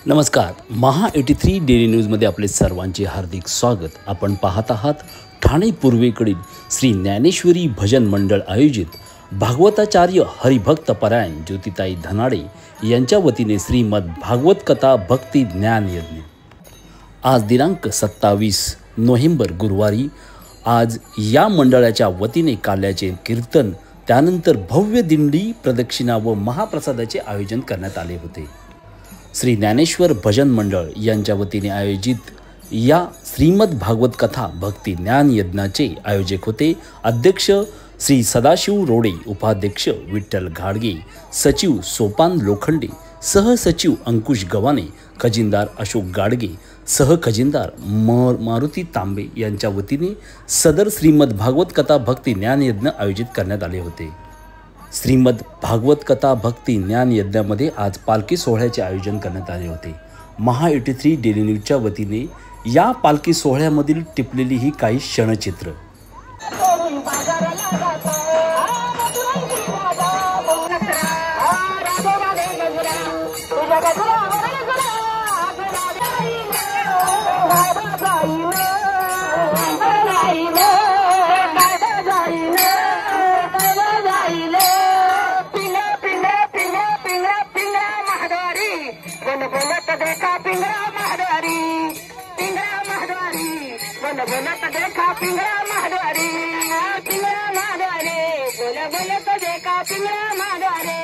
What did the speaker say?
नमस्कार, महा 83 डेली न्यूजमध्ये आपले सर्वांचे हार्दिक स्वागत। आपण पाहत आहात ठाणे पूर्वेकडील श्री ज्ञानेश्वरी भजन मंडळ आयोजित भागवताचार्य हरिभक्त परायण ज्योतिताई धनाडे यांच्या वतीने श्रीमद भागवत कथा भक्ती ज्ञान यज्ञ आज दिनांक 27 नोव्हेंबर गुरुवारी आज या मंडळाच्या वतीने काल्याचे कीर्तन त्यानंतर भव्य दिंडी प्रदक्षिणा व महाप्रसादाचे आयोजन करण्यात आले होते। श्री ज्ञानेश्वर भजन मंडळ यांच्या वतीने आयोजित या श्रीमद भागवत कथा भक्ती ज्ञान यज्ञाचे आयोजक होते अध्यक्ष श्री सदाशिव रोडे, उपाध्यक्ष विठ्ठल घाडगे, सचिव सोपान लोखंडे, सहसचिव अंकुश गव्हाणे, खजिनदार अशोक गाडगे, सहखजिनदार मारुती तांबे यांच्या वतीने सदर श्रीमद भागवत कथा भक्ती ज्ञान यज्ञ आयोजित करण्यात आले होते। श्रीमद भागवत कथा भक्ती ज्ञान यज्ञामध्ये आज पालखी सोहळ्याचे आयोजन करण्यात आले होते। महा 83 डेली न्यूजच्या वतीने या पालखी सोहळ्यामधील टिपलेली ही काही क्षणचित्र। देखा पिंगरा महाद्वारी, पिंगरा महाद्वारी, बोले बोले तो देखा पिंगरा महाद्वारी।